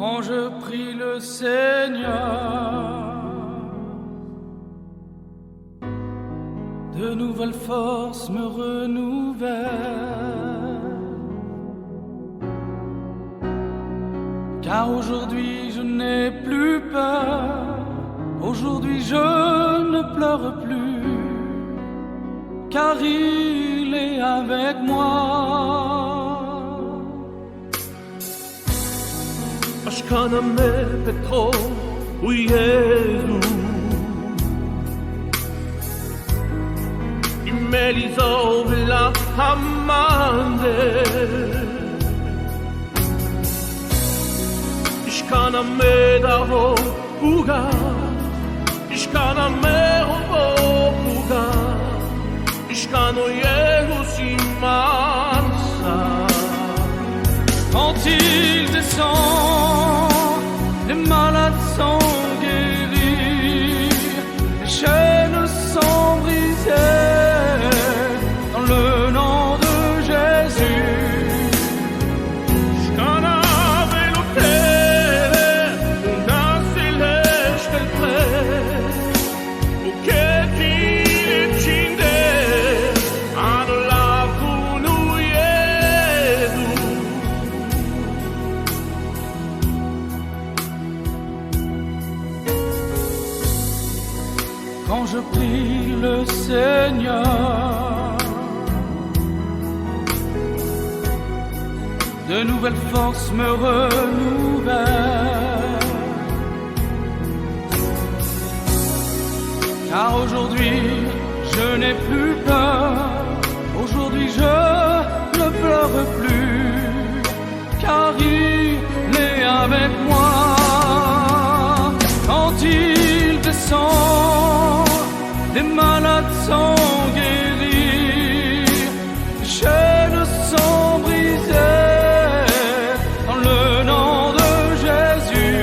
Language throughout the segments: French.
quand je prie le Seigneur, de nouvelles forces me renouvellent. Car aujourd'hui je n'ai plus peur, aujourd'hui je ne pleure plus, car il est avec moi. Ashkaname Petro Uyezu Imelizo Villa Hamande Ishkaname Daho Puga Ishkaname Hobo Puga Ishkano Yehusimansa. Quand il descend, les malades sont guéris, les chaînes sont brisées, dans le nom de Jésus. Quand je prie le Seigneur, de nouvelles forces me renouvellent. Car aujourd'hui je n'ai plus peur, aujourd'hui je ne pleure plus, car il est avec moi. Quand il descend, les malades sont guéris, les chaînes sont brisées, dans le nom de Jésus.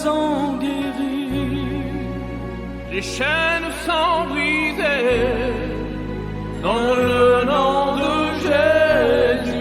Sont guéris, les chaînes sont brisées, dans le nom de Jésus.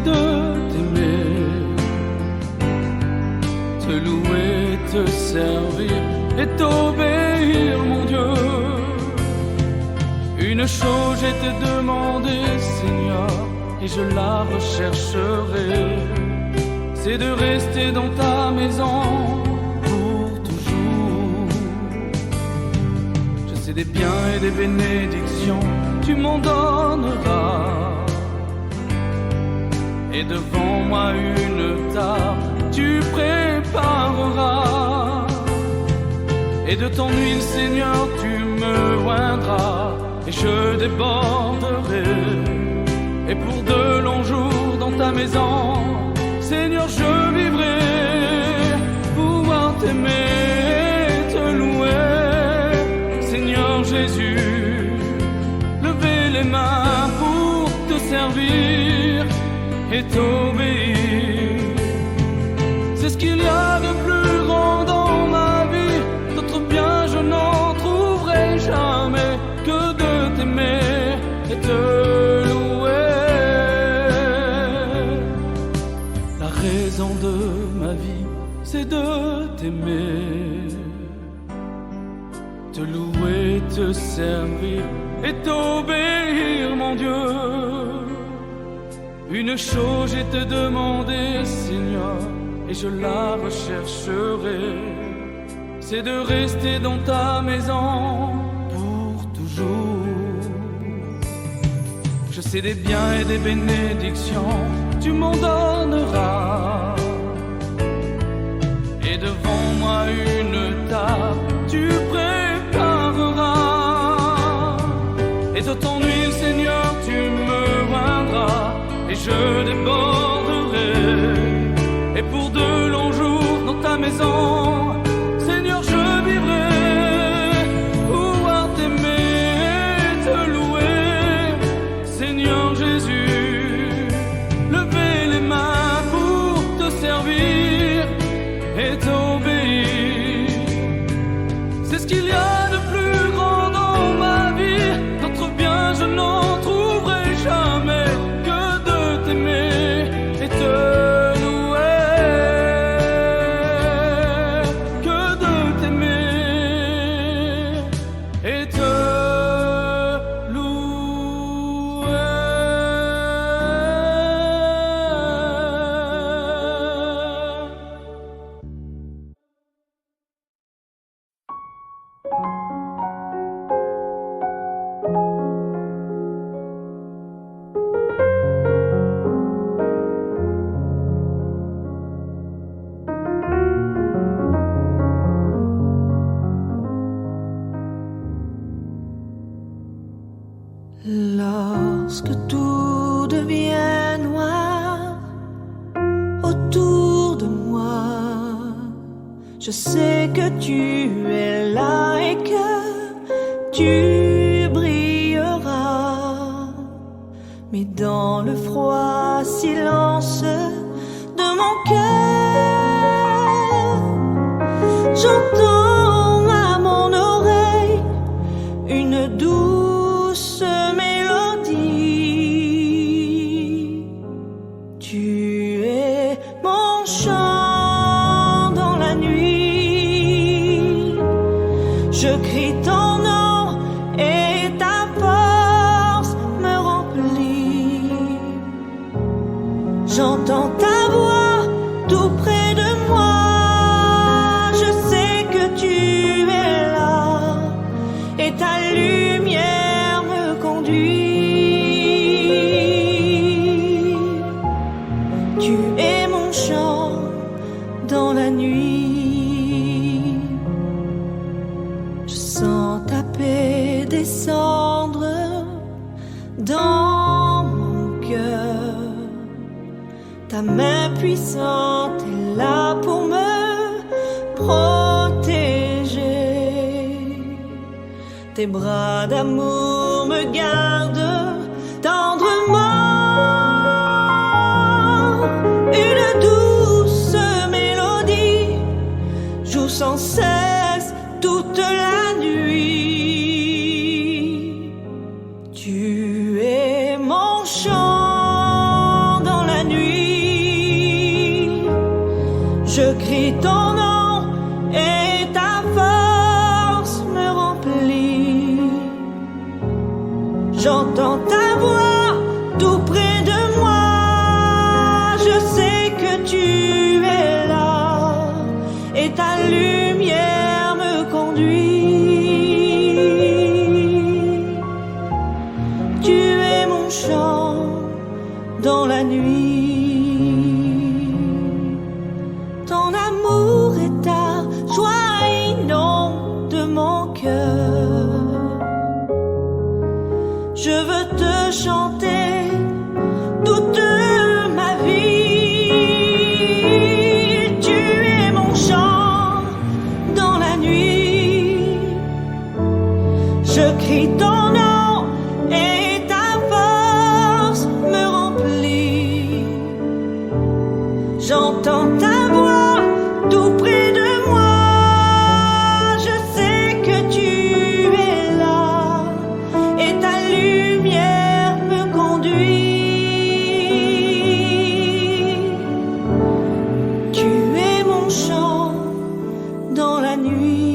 De t'aimer, te louer, te servir et t'obéir, mon Dieu. Une chose j'ai te demandé, Seigneur, et je la rechercherai, c'est de rester dans ta maison pour toujours. Je sais sais des biens et des bénédictions, tu m'en donneras. Et devant moi une table, tu prépareras. Et de ton huile, Seigneur, tu me oindras, et je déborderai. Et pour de longs jours dans ta maison, Seigneur, je vivrai. Pouvoir t'aimer, te louer, Seigneur Jésus. Lever les mains pour te servir et t'obéir. C'est ce qu'il y a de plus grand dans ma vie. D'autre bien je n'en trouverai jamais que de t'aimer et te louer. La raison de ma vie, c'est de t'aimer, te louer, te servir et t'obéir, mon Dieu. Une chose j'ai te demandé, Seigneur, et je la rechercherai, c'est de rester dans ta maison pour toujours. Je sais des biens et des bénédictions, tu m'en donneras. Et devant moi une table, tu prépareras. Et de ton huile, Seigneur, tu me oindras, et je déborderai. Et pour de longs jours dans ta maison, Seigneur, je vivrai. Pouvoir t'aimer, te louer, Seigneur Jésus. Lever les mains pour te servir et t'obéir. C'est ce qu'il y a de plus grand dans ma vie. D'autre bien je n'en trouverai jamais que de t'aimer et te louer. Que de t'aimer et te Lorsque tout devient noir autour de moi, je sais que tu es là et que tu brilleras. Mais dans le froid silence de mon cœur, j'entends à mon oreille une douce mélodie. Tu es mon chant dans la nuit. Je crie ton nom et ta force me remplit. J'entends ta voix tout près de moi. Je sais que tu es là et ta lumière me conduit. Tu es mon chant dans la nuit. Je sens ta paix descendre dans mon cœur. Ta main puissante est là pour me protéger. Tes bras d'amour me gardent tendrement. Une douce mélodie joue sans cesse toute la nuit. Tu es mon chant dans la nuit. Je crie ton nom et ta force me remplit. J'entends ta voix tout près de moi. Je sais que tu es là et ta lumière me conduit. Ton amour est ta joie inonde mon cœur. Je veux te chanter toute ma vie. Tu es mon chant dans la nuit. Je crie ton nom et ta force me remplit. J'entends ta voix tout près de moi. Je sais que tu es là et ta lumière me conduit. Tu es mon chant dans la nuit.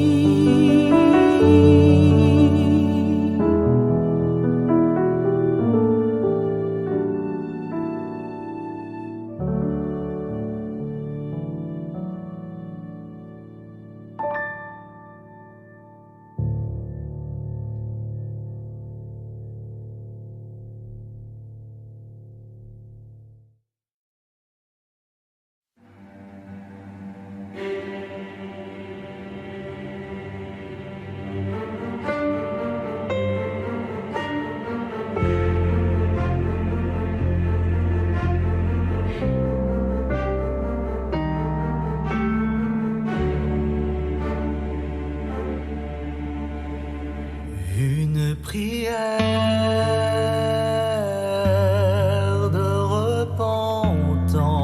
Une prière de repentance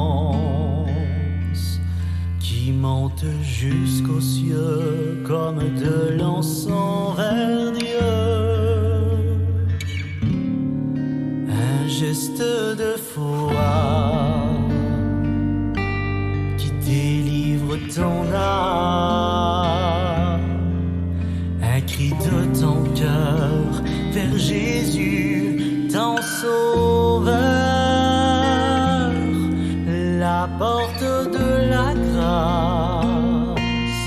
qui monte jusqu'aux cieux comme de l'encens vers Dieu. Un geste de foi qui délivre ton âme. Un cri de ton cœur vers Jésus, ton sauveur. La porte de la grâce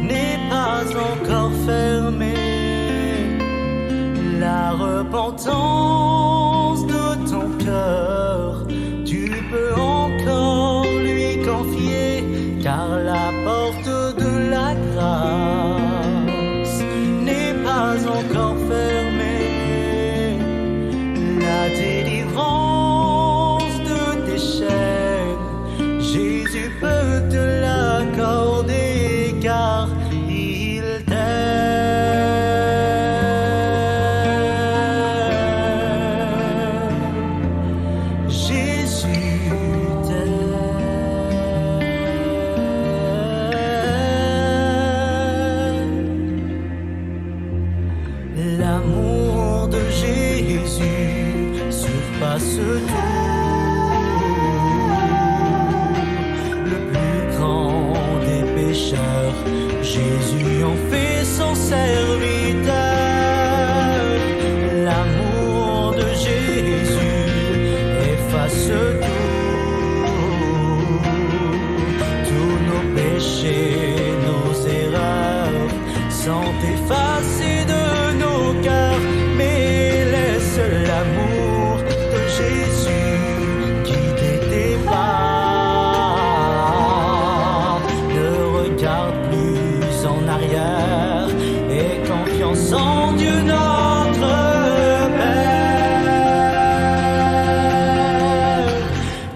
n'est pas encore fermée. La repentance de ton cœur, tu peux encore lui confier, car la porte de la grâce n'est pas encore fermée. La délivrance de tes chaînes, Jésus peut te l'accorder, car il t'aime. Jésus t'aime. L'amour de Jésus surpasse tout. Le plus grand des pécheurs, Jésus en fait son serviteur. L'amour de Jésus efface tous nos péchés, nos erreurs sont effacés de nos cœurs. Mais laisse l'amour de Jésus guider tes pas. Ne regarde plus en arrière et confiance en Dieu notre Père.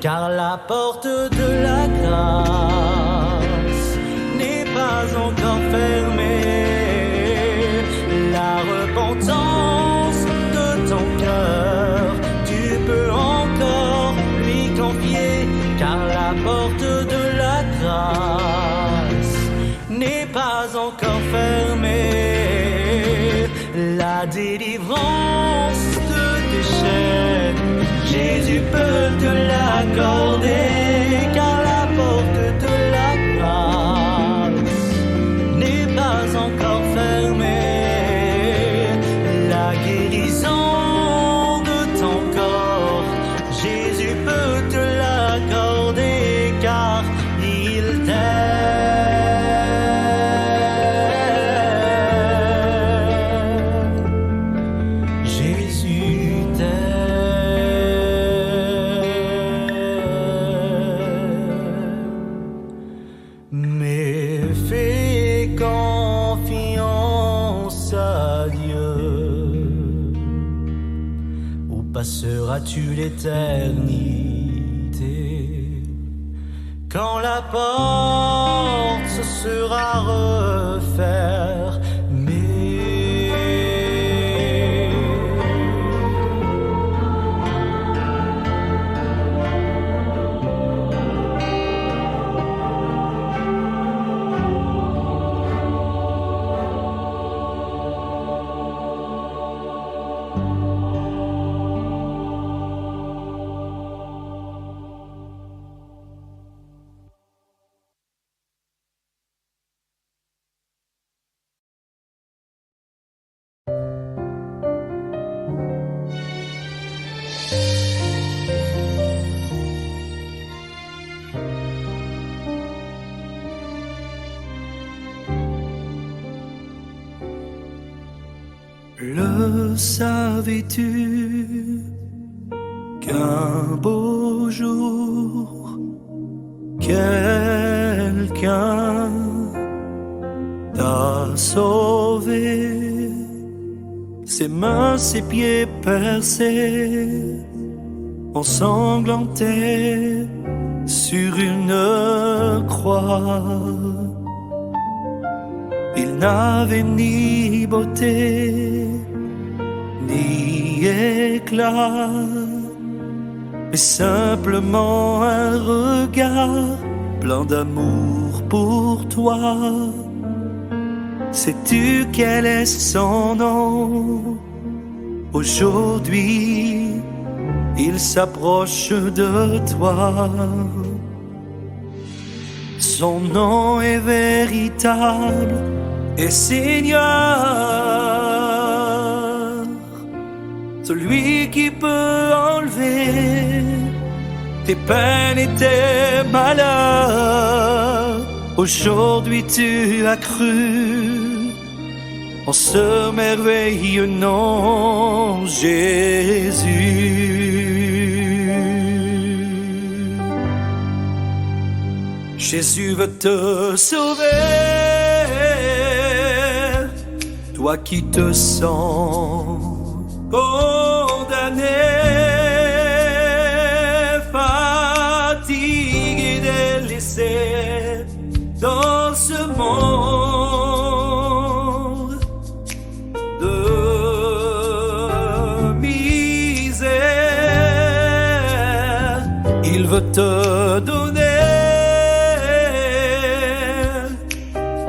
Car la porte de la grâce n'est pas encore fermée. La repentance de ton cœur, tu peux encore lui confier, car la porte de la grâce n'est pas encore fermée. La délivrance de tes chaînes, Jésus peut te l'accorder, car la porte de la grâce n'est pas encore fermée. La guérison de ton corps, Jésus peut te l'accorder, car il t'aime. Jésus t'aime. mais fais confiance à Dieu. Où passeras-tu l'éternité quand la porte se sera refermée? Le savais-tu qu'un beau jour quelqu'un t'a sauvé, ses mains, ses pieds percés, ensanglantés sur une croix? Il n'avait ni beauté, ni éclat, mais simplement un regard plein d'amour pour toi. Sais-tu quel est son nom? Aujourd'hui, il s'approche de toi. Son nom est véritable et Seigneur, celui qui peut enlever tes peines et tes malheurs. Aujourd'hui tu as cru en ce merveilleux nom, Jésus. Jésus veut te sauver, toi qui te sens condamné, fatigué, délaissé dans ce monde de misère. Il veut te donner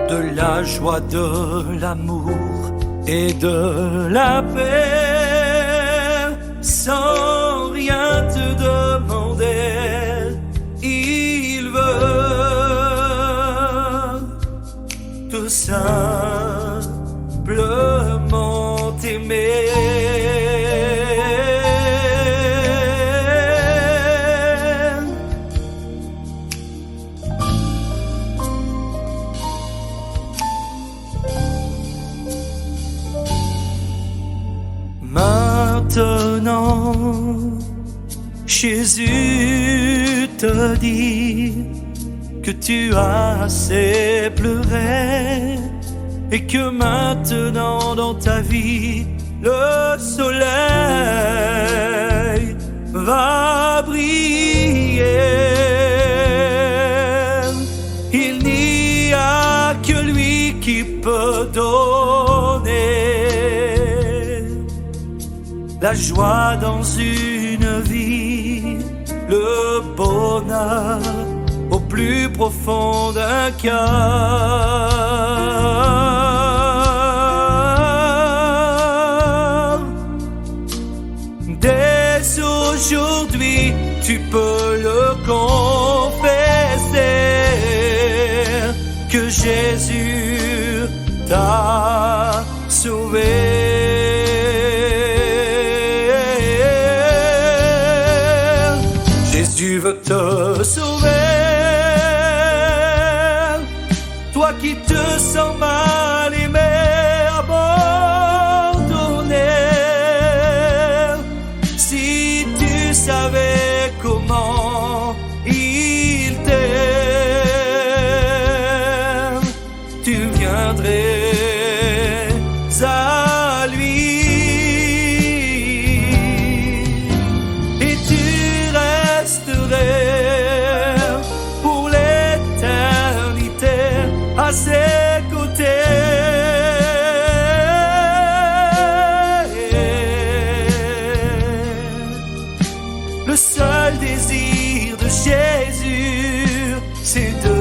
de la joie, de l'amour et de la paix, sans rien te demander. Il veut tout simplement t'aimer. Maintenant, Jésus te dit que tu as assez pleuré et que maintenant dans ta vie le soleil va briller. Il n'y a que lui qui peut donner la joie dans une vie, le bonheur au plus profond d'un cœur. Dès aujourd'hui, tu peux le confesser que Jésus t'a sauvé. Jésus veut te sauver, toi qui te sens mal aimé, abandonné. Si tu savais comment il t'aime, à ses côtés. Le seul désir de Jésus, c'est de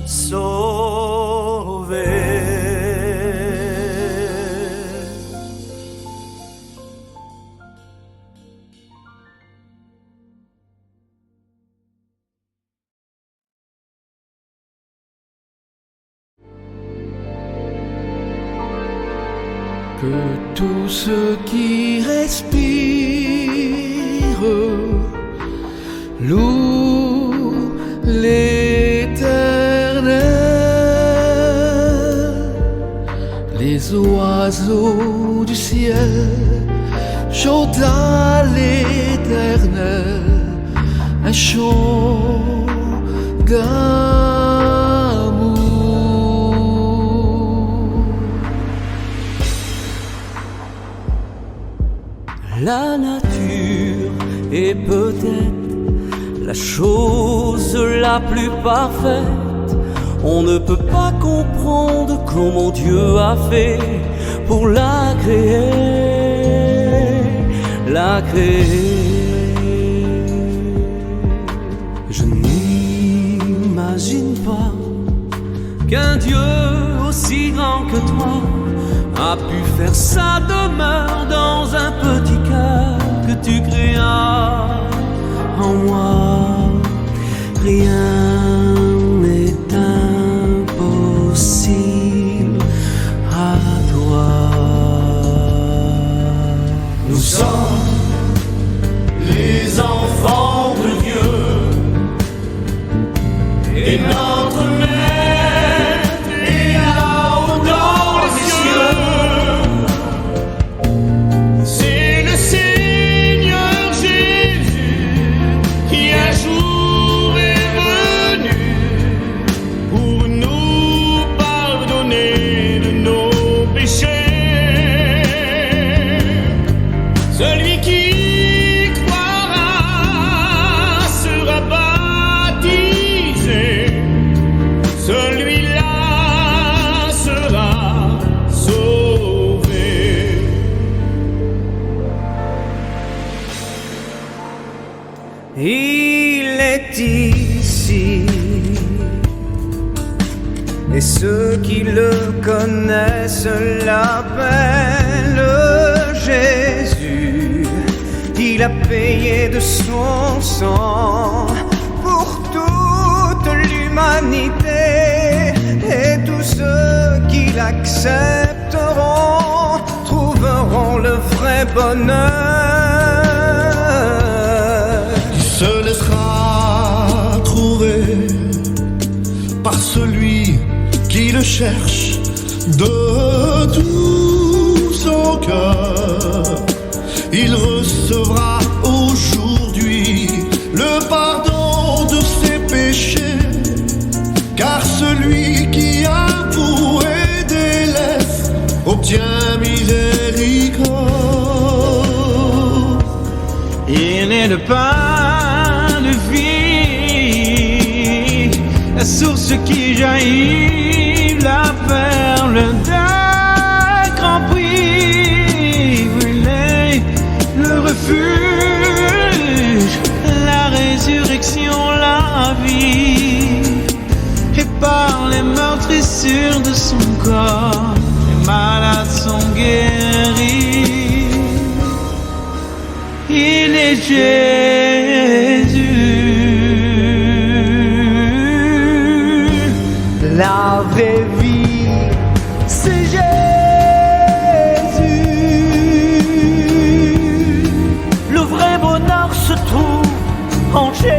sauver. Que tous ceux qui respirent louent l'Éternel. Les oiseaux du ciel chantent à l'Éternel un chant d'amour. La nature est peut-être la chose la plus parfaite. On ne peut pas comprendre comment Dieu a fait pour la créer, la créer. Je n'imagine pas qu'un Dieu aussi grand que toi a pu faire sa demeure dans un petit cœur que tu créas en moi. Rien n'est impossible à toi. Nous sommes les enfants de Dieu et notre mère est là-haut dans les cieux. C'est le Seigneur Jésus qui un jour est venu pour nous pardonner de nos péchés. Celui qui croira sera baptisé, celui-là sera sauvé. Il est ici, et ceux qui le connaissent l'appellent Jésus. Il a payé de son sang pour toute l'humanité, et tous ceux qui l'accepteront trouveront le vrai bonheur. Se laissera trouver par celui qui le cherche de tout son cœur. Il recevra aujourd'hui le pardon de ses péchés, car celui qui avoue et délaisse obtient miséricorde. Il est le pain de vie, la source qui jaillit, la perle d'un grand prix. Il est le refuge, la résurrection, la vie. Et par les meurtrissures de son corps, les malades sont guéris. Il est Jésus. La vraie vie, c'est Jésus. Le vrai bonheur se trouve en Jésus.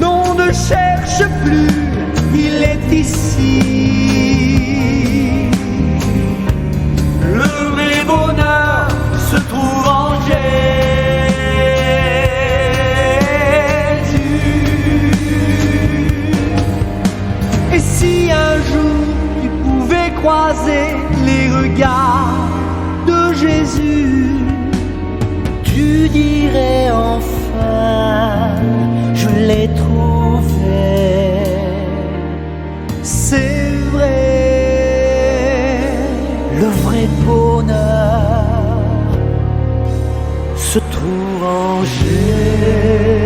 Non, ne cherche plus, il est ici. Le vrai bonheur se trouve en Jésus. Et si un jour tu pouvais croiser les regards de Jésus, tu tu dirais enfin, je l'ai trouvé. C'est vrai, le vrai bonheur se trouve en Jésus.